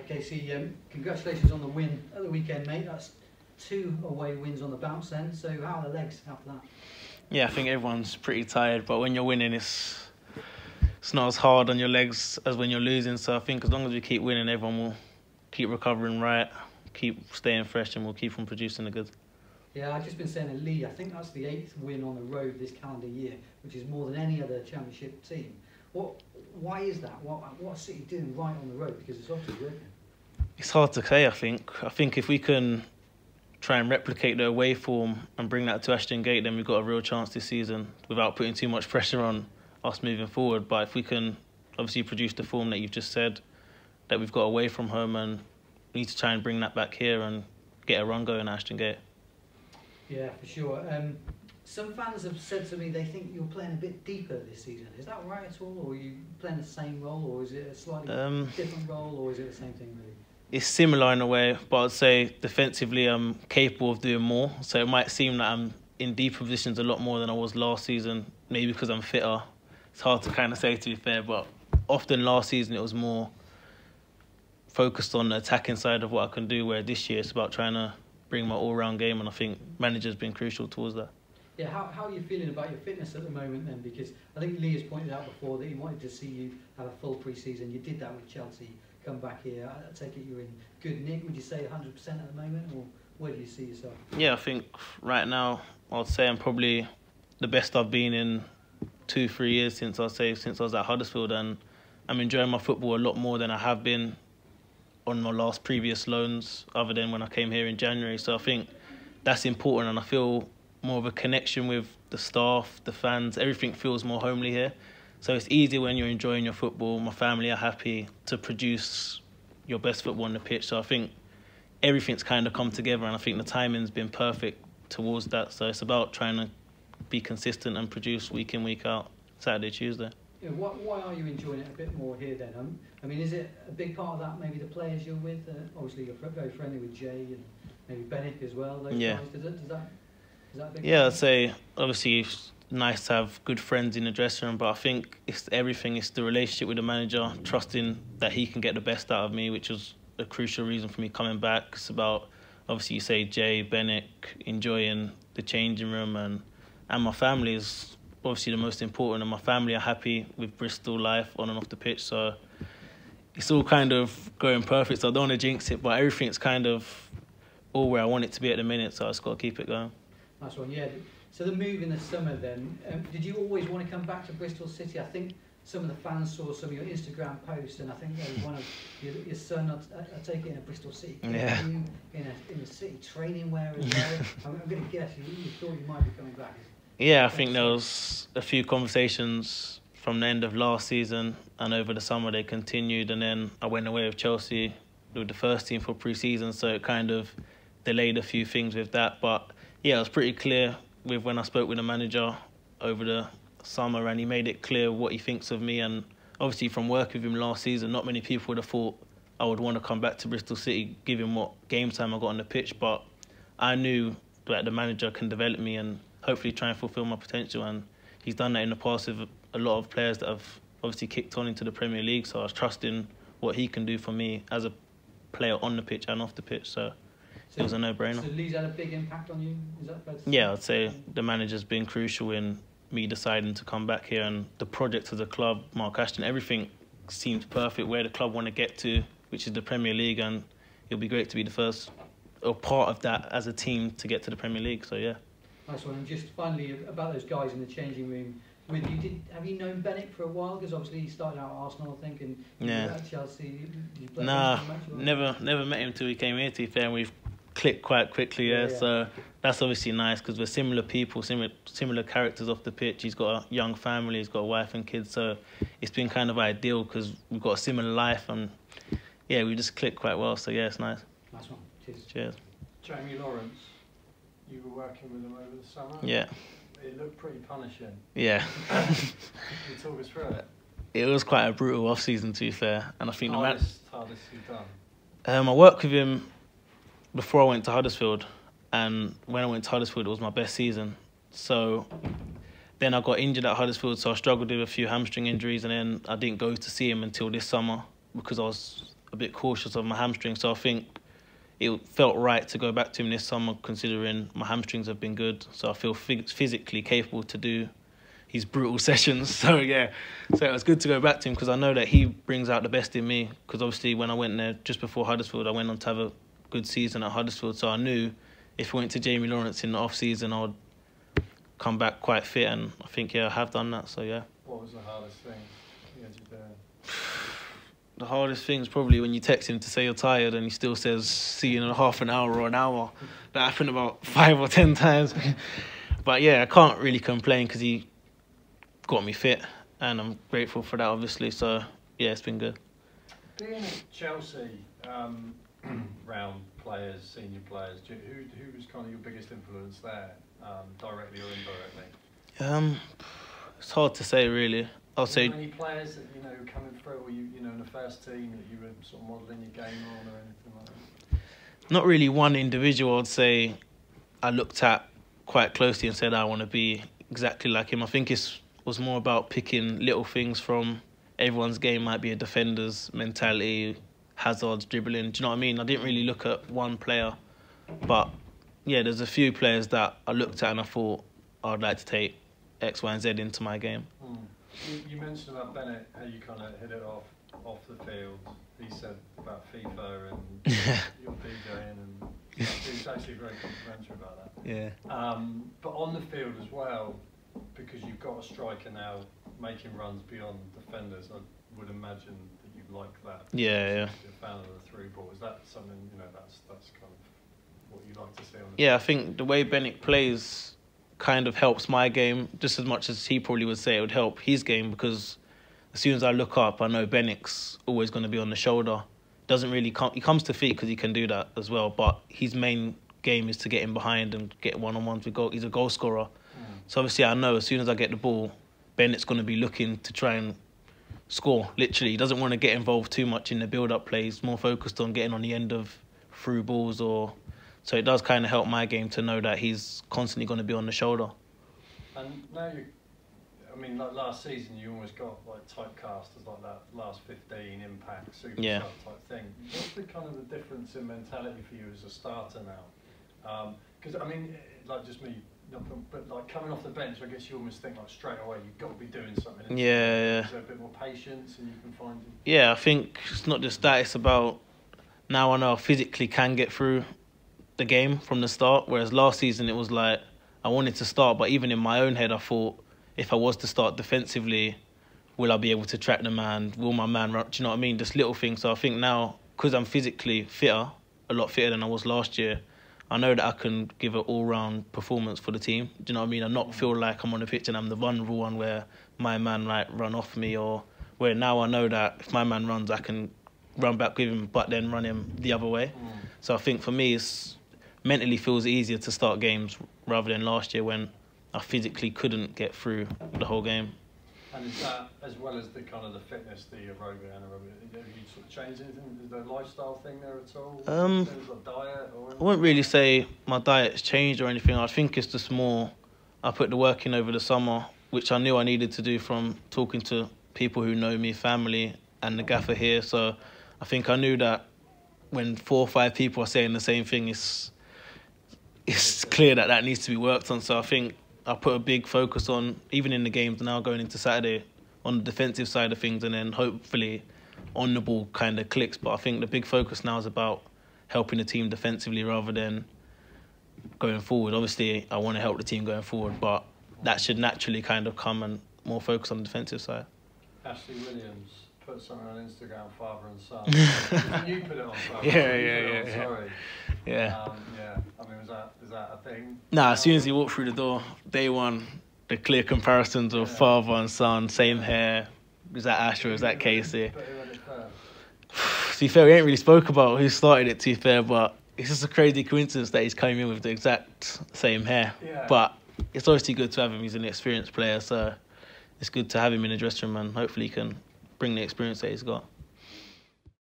Kasey, congratulations on the win at the weekend, mate. That's 2 away wins on the bounce then. So how are the legs after that? Yeah, I think everyone's pretty tired, but when you're winning, it's not as hard on your legs as when you're losing. So I think as long as we keep winning, everyone will keep recovering right, keep staying fresh, and we'll keep on producing the goods. Yeah, I've just been saying to Lee, I think that's the 8th win on the road this calendar year, which is more than any other Championship team. Why is that? What's City doing right on the road? Because it's obviously working. It's hard to say, I think. I think if we can try and replicate the away form and bring that to Ashton Gate, then we've got a real chance this season without putting too much pressure on us moving forward. But if we can obviously produce the form that you've just said, that we've got away from home, and we need to try and bring that back here and get a run going at Ashton Gate. Yeah, for sure. Some fans have said to me they think you're playing a bit deeper this season. Is that right at all, or are you playing the same role, or is it a slightly different role, or is it the same thing really? It's similar in a way, but I'd say defensively I'm capable of doing more. So it might seem that I'm in deeper positions a lot more than I was last season, maybe because I'm fitter. It's hard to kind of say, to be fair, but often last season it was more focused on the attacking side of what I can do, where this year it's about trying to bring my all-round game, and I think manager's been crucial towards that. Yeah, how are you feeling about your fitness at the moment then? Because I think Lee has pointed out before that he wanted to see you have a full pre-season. You did that with Chelsea, come back here. I take it you're in good nick. Would you say 100% at the moment, or where do you see yourself? Yeah, I think right now I'd say I'm probably the best I've been in 2-3 years since I was at Huddersfield, and I'm enjoying my football a lot more than I have been on my last previous loans, other than when I came here in January. So I think that's important, and I feel more of a connection with the staff, the fans. Everything feels more homely here. So it's easy when you're enjoying your football. My family are happy to produce your best football on the pitch. So I think everything's kind of come together, and I think the timing's been perfect towards that. So it's about trying to be consistent and produce week in, week out, Saturday, Tuesday. Yeah, why are you enjoying it a bit more here then? I mean, is it a big part of that, maybe the players you're with? Obviously, you're very friendly with Jay and maybe Bennett as well. Those guys. Is that a big part? I'd say obviously it's nice to have good friends in the dressing room, but I think it's everything. It's the relationship with the manager, trusting that he can get the best out of me, which was a crucial reason for me coming back. It's about, obviously, you say Jay, Bennett, enjoying the changing room, and my family is obviously the most important, and my family are happy with Bristol life on and off the pitch. So it's all kind of going perfect. So I don't want to jinx it, but everything's kind of all where I want it to be at the minute. So I just got to keep it going. Nice one, yeah. So the move in the summer then, did you always want to come back to Bristol City? I think some of the fans saw some of your Instagram posts, and I think there was one of your son, I take it, in a Bristol City. Yeah. You in a City training wear as well. I'm going to guess you thought you might be coming back. Yeah, I think there was a few conversations from the end of last season, and over the summer they continued, and then I went away with Chelsea with the first team for pre-season, so it kind of delayed a few things with that. But yeah, it was pretty clear with when I spoke with the manager over the summer, and he made it clear what he thinks of me. And obviously from working with him last season, not many people would have thought I would want to come back to Bristol City given what game time I got on the pitch, but I knew that the manager can develop me and hopefully try and fulfil my potential, and he's done that in the past with a lot of players that have obviously kicked on into the Premier League. So I was trusting what he can do for me as a player on the pitch and off the pitch. So it was a no-brainer. So Lee's had a big impact on you? Is that fair to say? Yeah, I'd say the manager's been crucial in me deciding to come back here, and the project as a club, Mark Ashton, everything seems perfect where the club want to get to, which is the Premier League, and it'll be great to be the first or part of that as a team to get to the Premier League. So yeah. Nice one. And just finally about those guys in the changing room with you, have you known Bennett for a while? Because obviously he started out at Arsenal, I think, and at Chelsea. Nah, never met him till he came here, to be fair, and we've clicked quite quickly. Yeah. So that's obviously nice because we're similar people, similar characters off the pitch. He's got a young family, he's got a wife and kids, so it's been kind of ideal because we've got a similar life, and yeah, we just clicked quite well. So yeah, it's nice. Nice one. Cheers. Cheers. Jamie Lawrence, you were working with him over the summer. Yeah. It looked pretty punishing. Yeah. Can you talk us through it? It was quite a brutal off-season, to be fair, and I think hardest you've done. I worked with him before I went to Huddersfield, and when I went to Huddersfield, it was my best season. So then I got injured at Huddersfield, so I struggled with a few hamstring injuries, and then I didn't go to see him until this summer because I was a bit cautious of my hamstring. So I think it felt right to go back to him this summer, considering my hamstrings have been good. So I feel physically capable to do his brutal sessions. So yeah, so it was good to go back to him because I know that he brings out the best in me. Because obviously when I went there just before Huddersfield, I went on to have a good season at Huddersfield. So I knew if I went to Jamie Lawrence in the off-season, I'd come back quite fit. And I think, yeah, I have done that. So yeah. What was the hardest thing you had to do? The hardest thing is probably when you text him to say you're tired and he still says, see you in half an hour or an hour. That happened about 5 or 10 times. But yeah, I can't really complain because he got me fit and I'm grateful for that, obviously. So yeah, it's been good. Being at Chelsea, round players, senior players, who was kind of your biggest influence there, directly or indirectly? It's hard to say, really. I'll say. Many players that coming through, or in the first team that you were sort of modelling your game on, or anything like that? Not really one individual. I'd say I looked at quite closely and said I want to be exactly like him. I think it was more about picking little things from everyone's game. Might be a defender's mentality, Hazard's dribbling. Do you know what I mean? I didn't really look at one player, but yeah, there's a few players that I looked at and I thought I'd like to take X, Y, and Z into my game. You mentioned about Bennett, how you kind of hit it off the field. He said about FIFA and your DJing, and he was actually very complimentary about that. Yeah. But on the field as well, because you've got a striker now making runs beyond defenders, I would imagine that you like that. Yeah. You're a fan of the through ball. Is that something that's kind of what you like to see on the Yeah, field? I think the way Bennett plays kind of helps my game just as much as he probably would say it would help his game, because as soon as I look up, I know Bennett's always going to be on the shoulder. Doesn't really come. He comes to feet because he can do that as well, but his main game is to get in behind and get one-on-ones with goal. He's a goal scorer. So obviously I know as soon as I get the ball, Bennett's going to be looking to try and score. Literally, he doesn't want to get involved too much in the build-up plays, more focused on getting on the end of through balls or... So it does kind of help my game to know that he's constantly going to be on the shoulder. And now like last season, you almost got like typecast as like that last 15 impact superstar type thing. What's the kind of the difference in mentality for you as a starter now? Because like just me, but like coming off the bench, I guess you almost think like straight away you've got to be doing something. Yeah. Is there a bit more patience and you can find it? Yeah, I think it's not just that. It's about now I know I physically can get through the game from the start, whereas last season it was like I wanted to start, but even in my own head I thought if I was to start defensively, will I be able to track the man? Will my man run? Do you know what I mean? Just little things. So I think now, because I'm physically fitter, a lot fitter than I was last year, I know that I can give an all-round performance for the team. Do you know what I mean? And not feel like I'm on the pitch and I'm the vulnerable one where my man might run off me, or where now I know that if my man runs, I can run back with him, but then run him the other way. So I think for me, it's mentally feels easier to start games rather than last year when I physically couldn't get through the whole game. And is that, as well as the kind of the fitness, the aerobic, anaerobic, have you sort of changed anything? Is there a lifestyle thing there at all? Things like diet or anything? I wouldn't really say my diet's changed or anything. I think it's just more, I put the work in over the summer, which I knew I needed to do from talking to people who know me, family, and the gaffer here. So I think I knew that when 4 or 5 people are saying the same thing, it's clear that needs to be worked on. So I think I put a big focus on, even in the games now going into Saturday, on the defensive side of things, and then hopefully on the ball kind of clicks. But I think the big focus now is about helping the team defensively rather than going forward. Obviously, I want to help the team going forward, but that should naturally kind of come and more focus on the defensive side. Ashley Williams put something on Instagram, father and son. You put it on father. Yeah. Sorry. Yeah. Is that a thing? Nah, as soon as you walk through the door, day one, the clear comparisons of father and son, same hair. Is that Ash or is that Kasey? To be fair, we ain't really spoke about who started it, to be fair, but it's just a crazy coincidence that he's coming in with the exact same hair. Yeah. But it's obviously good to have him. He's an experienced player, so it's good to have him in the dressing room, and hopefully he can bring the experience that he's got.